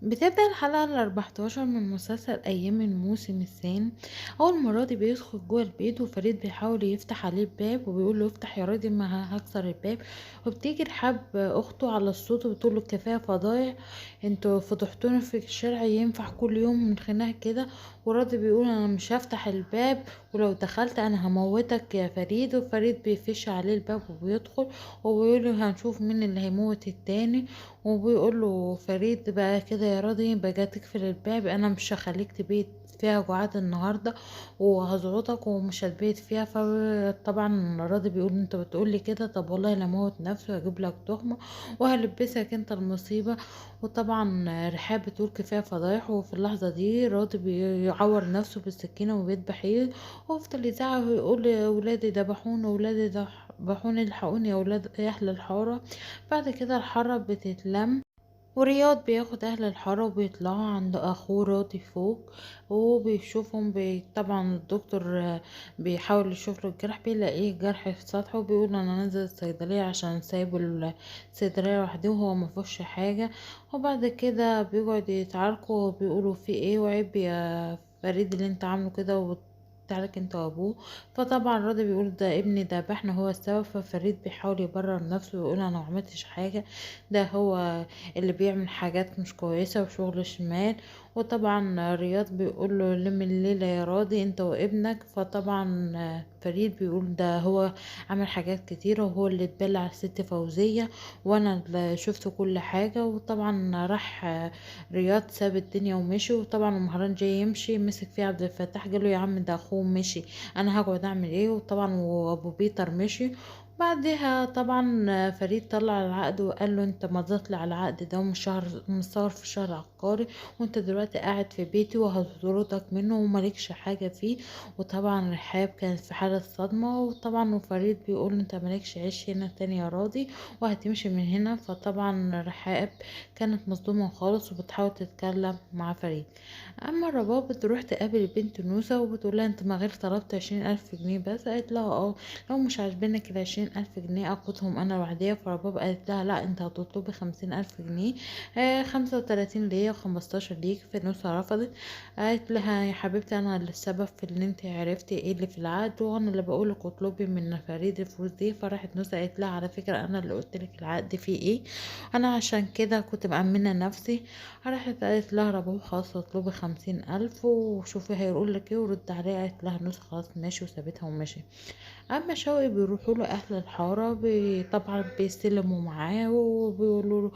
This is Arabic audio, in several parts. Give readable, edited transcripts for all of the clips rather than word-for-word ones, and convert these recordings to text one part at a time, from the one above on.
بتبدأ الحلقة ال14 من مسلسل أيام الموسم الثاني. أول ما راضي بيدخل جوه البيت وفريد بيحاول يفتح عليه الباب وبيقول له افتح يا راضي ما هكسر الباب. وبتيجي رحاب أخته على الصوت وبتقول له كفاية فضايح، انتوا فضحتونا في الشارع، ينفع كل يوم من خناق كده؟ وراضي بيقول أنا مش هفتح الباب، ولو دخلت أنا هموتك يا فريد. وفريد بيفش عليه الباب وبيدخل وبيقول له هنشوف مين اللي هيموت التاني. وبيقول له فريد بقى كده يا راضي بقى تقفل الباب، انا مش هخليك تبيت فيها جعاد النهارده وهزعطك ومش هتبيت فيها. فطبعا راضي بيقول انت بتقولي كده، طب والله لا موت نفسي وهجيب لك تهمه وهلبسك انت المصيبه. وطبعا رحاب بتقول كفايه فضايح. وفي اللحظه دي راضي بيعور نفسه بالسكينه وبيذبح ايده ويفضل يزعق ويقول ولادي ذبحوني، ولادي ذبحوني، الحقوني يا ولاد يا اهل الحاره. بعد كده الحارة بتتلم ورياض بياخد أهل الحارة وبيطلعوا عند أخوه راضي فوق وبيشوفهم طبعا الدكتور بيحاول يشوف له الجرح، بيلاقيه جرح في سطحه وبيقول أنا نازل الصيدلية عشان سايب الصيدلية لوحده وهو مفيهوش حاجة. وبعد كده بيقعد يتعاركوا وبيقولوا في ايه وعيب يا فريد اللي انت عامله كده عليك انت وابوه. فطبعا راضي بيقول ده ابني ده احنا هو السبب. ففريد بيحاول يبرر نفسه ويقول انا ما عملتش حاجه، ده هو اللي بيعمل حاجات مش كويسه وشغل شمال. وطبعا رياض بيقول له لم الليله يا راضي انت وابنك. فطبعا فريد بيقول ده هو عمل حاجات كتيره وهو اللي اتبلع على الست فوزيه وانا اللي شفت كل حاجه. وطبعا راح رياض ساب الدنيا ومشي. وطبعا المهران جاي يمشي مسك فيه عبد الفتاح قال له يا عم ده اخوه مشي، انا هقعد اعمل ايه؟ وطبعا وابو بيتر مشي. بعدها طبعا فريد طلع العقد وقال له انت مضيت لي على العقد ده من شهر، مصور في شهر عقاري، وانت دلوقتي قاعد في بيتي وهطردك منه ومالكش حاجة فيه. وطبعا رحاب كانت في حالة صدمة. وطبعا وفريد بيقول له انت مالكش عيش هنا تاني يا راضي وهتمشي من هنا. فطبعا رحاب كانت مصدومة خالص وبتحاول تتكلم مع فريد. اما رباب بتروح تقابل البنت نوسة وبتقول لها انت ما غير طلبت 20,000 جنيه بس. قالت لها اه، لو مش عاجبينك ال20,000 جنيه اخدهم انا لوحديا. فرباب قالت لها لا انت هتطلبي 50,000 جنيه، 35 ليا و15 ليك. فنوسة رفضت. قالت لها يا حبيبتي انا اللي السبب في ان انت عرفتي ايه اللي في العقد وانا اللي بقولك اطلبي من فريد الفلوس دي. فراحت نوسة قالت لها على فكرة انا اللي قلتلك العقد فيه ايه، انا عشان كده كنت مأمنة نفسي. راحت قالت لها رباب خلاص اطلبي 50,000 وشوفي هيقول لك ايه ورد عليها. قالت لها نوسة خلاص ماشي وسابتها ومشي. اما شوقي بيروحوا له اهل الحاره طبعا بيستلموا معاه وبيقولوا له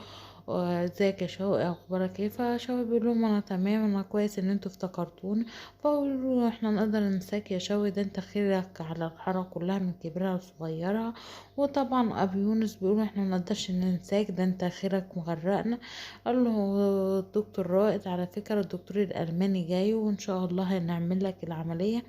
ازيك يا شوقي اخبارك ايه؟ فشوقي بيقول لهم انا تمام انا كويس ان انتوا افتكرتوني. فقولوا له احنا نقدر ننساك يا شوقي، ده انت خيرك على الحاره كلها من كبيرها لصغيرها. وطبعا ابو يونس بيقول احنا منقدرش ننساك، ده انت خيرك مغرقنا. قال له الدكتور رائد على فكره الدكتور الالماني جاي وان شاء الله هنعمل لك العمليه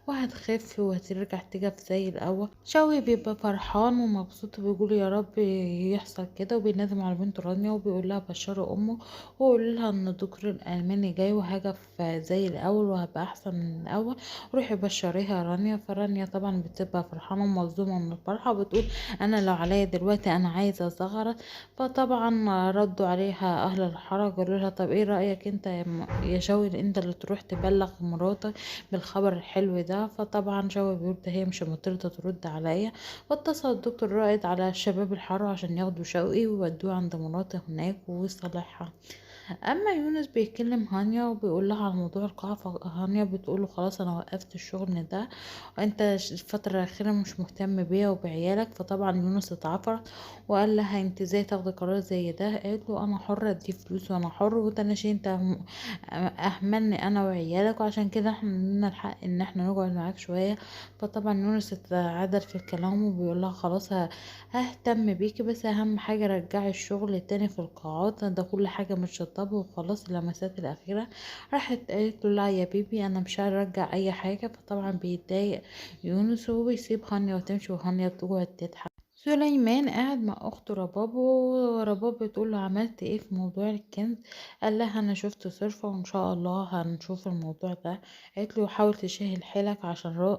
وهتخف وهترجع تجف زي الأول. شوقي بيبقى فرحان ومبسوط وبيقول يا رب يحصل كده وبينادم على بنته رانيا وبيقول لها بشري أمه وقول لها إن الدكتور الألماني جاي وهجف زي الأول وهبقى أحسن من الأول. روحي بشريها يا رانيا. فرانيا طبعا بتبقى فرحانة ومصدومة من الفرحة وبتقول أنا لو عليا دلوقتي أنا عايزة زغرة. فطبعا ردوا عليها أهل الحارة قالوا لها طب إيه رأيك أنت يا شوقي أنت اللي تروح تبلغ مراتك بالخبر الحلو ده. فطبعا شوقي بيقول ده هي مش مضطرة ترد عليا. واتصل الدكتور رائد على شباب الحارة عشان ياخدوا شوقي ويودوه عند مراته هناك ويصلحها. اما يونس بيكلم هانيا وبيقول لها على موضوع القاعة. فهانيا بتقوله خلاص انا وقفت الشغل ده وانت الفترة الاخيرة مش مهتم بيا وبعيالك. فطبعا يونس اتعفر وقال لها انت ازاي تاخدي قرار زي ده؟ قالت له انا حرة ادي فلوس وانا حر وتناشي انت اهملني انا وعيالك وعشان كده احنا لنا الحق ان احنا نقعد معاك شوية. فطبعا يونس اتعدل في الكلام وبيقول لها خلاص ههتم بيكي بس اهم حاجة رجعي الشغل تاني في القاعات، ده كل حاجة متشطبة وخلاص اللمسات الاخيرة. راحت قالت له لا يا بيبي انا مش هرجع اي حاجة. فطبعا بيتضايق يونس وبيسيب هانيا وتمشي وهانيا تقعد تضحك. سليمان قاعد مع اخته رباب ورباب بتقول له عملت ايه في موضوع الكنز؟ قال لها انا شفت صرفة وان شاء الله هنشوف الموضوع ده. قالت له حاول تشيل حيلك عشان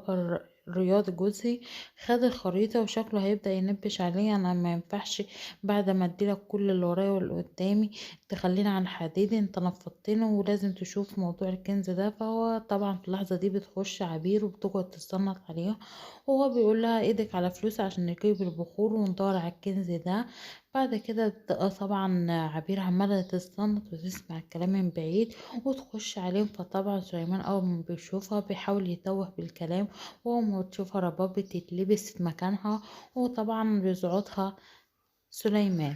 رياض جوزي خد الخريطة وشكله هيبدأ ينبش عليه. انا ما ينفعش بعد ما اديلك كل اللي ورايا واللي قدامي تخلينا عن حديد، انت نفضتنا ولازم تشوف موضوع الكنز ده. فهو طبعا في اللحظة دي بتخش عبير وبتقعد تتصنت عليها، وهو بيقول لها ايدك على فلوس عشان نجيب البخور وندور على الكنز ده. بعد كده طبعا عبير عمالة تتصنت وتسمع الكلام من بعيد وتخش عليهم. فطبعا سليمان أول ما بيشوفها بيحاول يتوه بالكلام، وأول ما تشوفها رباب بتتلبس في مكانها، وطبعا بيزعطها سليمان.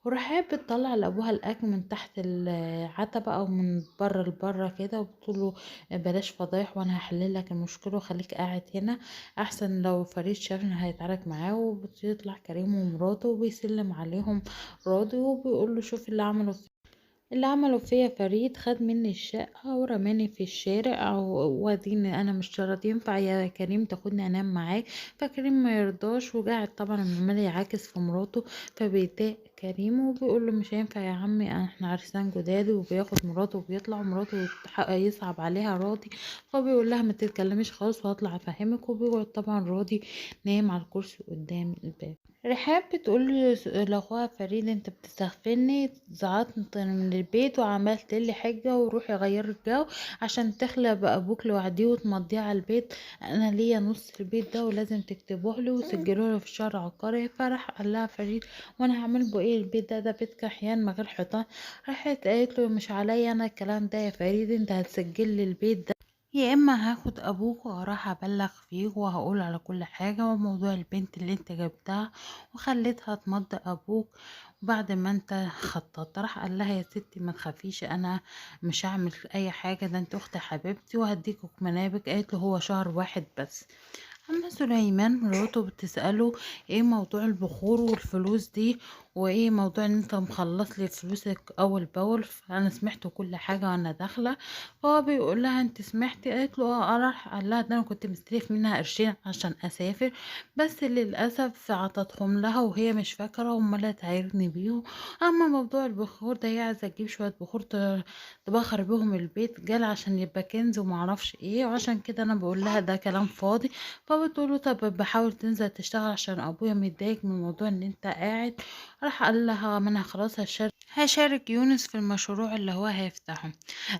ورحاب بتطلع لأبوها الأكل من تحت العتبة أو من بره لبره كده، وبتقوله بلاش فضايح وأنا هحللك المشكلة وخليك قاعد هنا أحسن. لو فريد شافنا هيتعارك معاه. وبيطلع كريم ومراته وبيسلم عليهم راضي وبيقوله شوف اللي عمله فيا فريد، خد مني الشقة ورماني في الشارع واديني انا مش راضي. ينفع يا كريم تاخدني انام معاك؟ فكريم ما يرضاش وقاعد طبعا عمال يعاكس في مراته. فبيتضايق كريم وبيقول له مش هينفع يا عمي، احنا عرسان جداد. وبياخد مراته وبيطلع، ومراته يصعب عليها راضي. فبيقول لها ما تتكلميش خالص وهطلع افهمك. وبيقعد طبعا راضي نايم على الكرسي قدام الباب. رحاب بتقول لاخوها فريد انت بتستغفلني، زعطت من البيت وعملت لي حجة وروحي غيري الجو عشان تخلى بابوك لوحديه وتمضيه على البيت. انا ليا نص البيت ده ولازم تكتبوه له وتسجلوه له في الشهر عقاري. فرح قال لها فريد وانا هعمل بو ايه؟ البيت ده بيت كحيان من غير حيطان. راحت قالت له مش عليا انا الكلام ده يا فريد، انت هتسجل لي البيت ده يا اما هاخد ابوك وراح ابلغ فيك وهقول على كل حاجة وموضوع البنت اللي انت جبتها وخليتها تمضي ابوك بعد ما انت خططت. راح قال لها يا ستي ما تخافيش، انا مش هعمل اي حاجة، ده انت اخت حبيبتي وهديك منابك. قالت له هو شهر واحد بس. اما سليمان مراته بتسأله ايه موضوع البخور والفلوس دي، وايه موضوع ان انت مخلص لي فلوسك اول باول؟ انا سمعت كل حاجة وانا داخلة. فهو بيقول لها انت سمعتي؟ قالت له اه. راح قال لها ده انا كنت مستلف منها قرشين عشان اسافر، بس للاسف عطتهم لها وهي مش فاكرة وامال تعايرني بيهم. اما موضوع البخور ده هي عايزة تجيب شوية بخور تبخر بيهم البيت قال عشان يبقى كنز ومعرفش ايه، وعشان كده انا بقول لها ده كلام فاضي. فبتقوله طب بحاول تنزل تشتغل عشان ابويا متضايق من موضوع ان انت قاعد. راح قال لها ما انا خلاص هشارك يونس في المشروع اللي هو هيفتحه.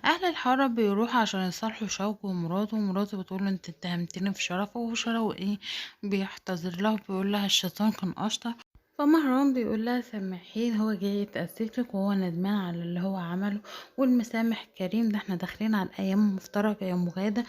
اهل الحارة بيروحوا عشان يصالحوا شوقي ومراته. ومراته بتقول له انت اتهمتني في شرفه، وشرف ايه؟ بيحتذر له بيقول لها الشيطان كان اشطر. فمهران بيقول لها سامحيه، هو جاي يتأسف لك وهو ندمان على اللي هو عمله. والمسامح كريم، ده احنا داخلين على الايام المفترجة يا مغادة.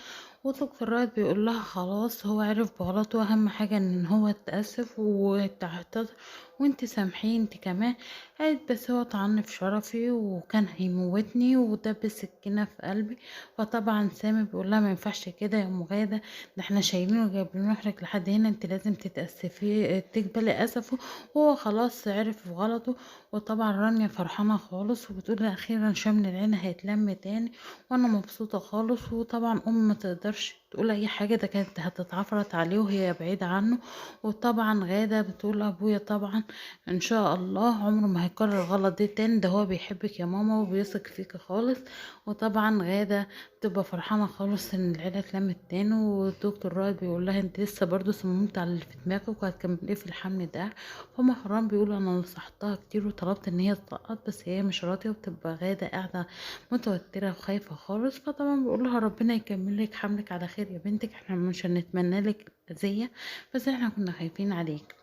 ودكتور رائد بيقول لها خلاص هو عرف بغلطه، اهم حاجة ان هو اتأسف وتعتذر وانت سامحيه انت كمان. قالت بس هو طعني في شرفي وكان هيموتني ودب سكينة في قلبي. فطبعا سامي بيقول لها ما ينفعش كده يا مغادة، ده احنا شايلينه وجايبينه لك لحد هنا، انت لازم تتأسفي تقبلي اسفه. وهو خلاص عرف غلطه. وطبعا رانيا فرحانة خالص وبتقول اخيرا شمل العين هيتلم تاني وانا مبسوطة خالص. وطبعا ما تقدرش تقول اي حاجة، ده كانت هتتعفرت عليه وهي بعيدة عنه. وطبعا غادة بتقول ابويا طبعا ان شاء الله عمره ما هيكرر الغلط ده تاني، ده هو بيحبك يا ماما وبيثق فيك خالص. وطبعا غادة بتبقى فرحانة خالص ان العيلة اتلمت تاني. والدكتور رائد بيقول لها انت لسه برضو صممت على اللي في دماغك وهتكملي في الحمل ده. فمهران بيقول انا نصحتها كتير وطلبت ان هي تسقط بس هي مش راضية. وبتبقى غادة قاعدة متوترة وخايفة خالص. فطبعا بيقول لها ربنا يكمل لك حملك على خير يا بنتك، احنا مش هنتمنى لك اذية بس احنا كنا خايفين عليك.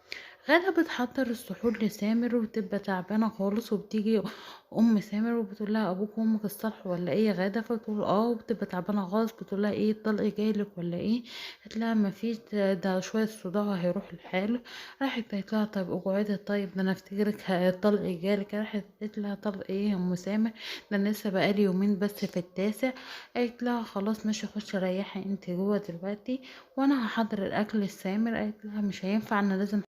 غادة بتحضر السحور لسامر وبتبقى تعبانة خالص. وبتيجي أم سامر وبتقول لها أبوك وأمك اتصالحوا ولا إيه يا غادة؟ فبتقول اه. وبتبقى تعبانة خالص. بتقول لها إيه الطلق جايلك ولا إيه؟ قالت لها مفيش، ده شوية صداع هيروح لحاله. راحت قالت لها طيب اقعدي، طيب ده أنا أفتكرك الطلق جالك. راحت قالت لها طلق إيه يا أم سامر؟ ده أنا لسه بقالي يومين بس في التاسع. قالت لها خلاص ماشي خشي ريحي انت جوه دلوقتي وانا هحضر الاكل للسامر. قالت لها مش هينفع، انا لازم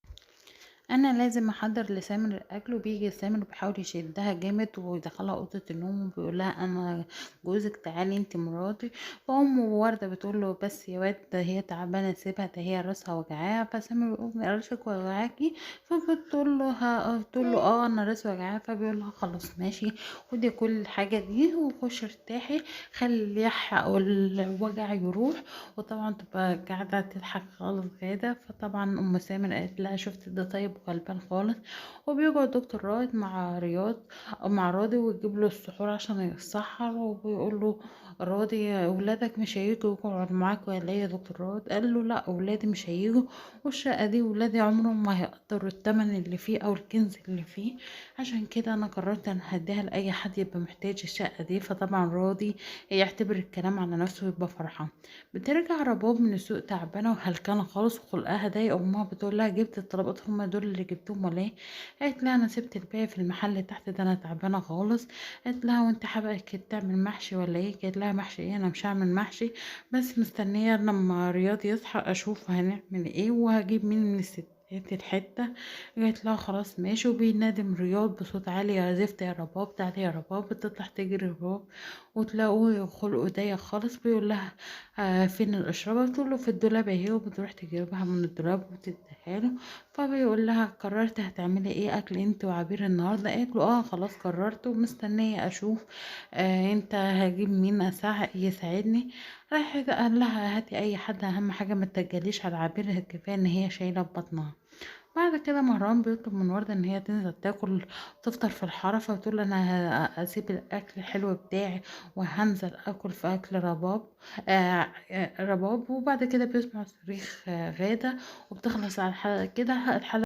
انا لازم احضر لسامر الاكل، وبيجي سامر بيحاول يشدها جامد ويدخلها اوضه النوم وبيقول لها انا جوزك، تعالي انت مراتي. فام ورده بتقول له بس يا واد ده هي تعبانه سيبها، ده هي راسها وجعاها. فسامر بيقول راسك وجعاكي؟ فبتقول له بتقول له اه انا راسي وجعاها. فبيقول لها خلاص ماشي، خدي كل الحاجه دي وخشي ارتاحي، خلي اليح او الوجع يروح. وطبعا تبقى قاعدة تضحك خالص غادة. فطبعا أم سامر قالت لها شفت ده طيب وغلبان خالص. وبيقعد دكتور رائد مع رياض أو مع راضي ويجيب له السحور عشان يتسحر. وبيقول له راضي أولادك مش هيجوا يقعدوا معاك ولا إيه يا دكتور رائد؟ قال له لا أولادي مش هيجوا، والشقة دي ولادي عمرهم ما هيقدروا التمن اللي فيه أو الكنز اللي فيه، عشان كده أنا قررت أنا هديها لأي حد يبقى محتاج الشقة دي. فطبعا راضي يعتبر الكلام على نفسه ويبقى فرحان. بترجع رباب من السوق تعبانة وهلكانة خالص وخلقها ضيق. أمها بتقول لها جبت الطلبات؟ هما دول اللي جبتهم ولا ايه؟ قالت لها أنا سبت الباقي في المحل تحت ده، أنا تعبانة خالص. قالت لها وانت حابة تعمل محشي ولا ايه؟ قالت لها محشي ايه، أنا مش هعمل محشي، بس مستنية لما رياض يصحى أشوف هنعمل ايه وهجيب مين من الست الحتة. قالت لها خلاص ماشي. وبينادم رياض بصوت عالي يا زفت يا رباب، تعالي يا رباب. بتطلع تجري رباب وتلاقوه خلقه ضيق خالص. بيقول لها فين الأشربة؟ بتقول له في الدولاب اهي. وبتروح تجيبها من الدولاب وتديها له. فبيقول لها قررت هتعملي ايه اكل انت وعبير النهارده؟ قالت له اه خلاص قررت ومستنيه اشوف انت هجيب مين يساعدني. راح قال لها هاتي اي حد، اهم حاجه ما تتجليش على عبير، كفايه ان هي شايله في بطنها. بعد كده مهران بيطلب من وردة ان هي تنزل تاكل تفطر في الحرف. فبتقول انا هسيب الاكل الحلو بتاعي وهنزل اكل في اكل رباب. رباب. وبعد كده بيسمع صريخ غادة وبتخلص على الحلقة كده. الحلقة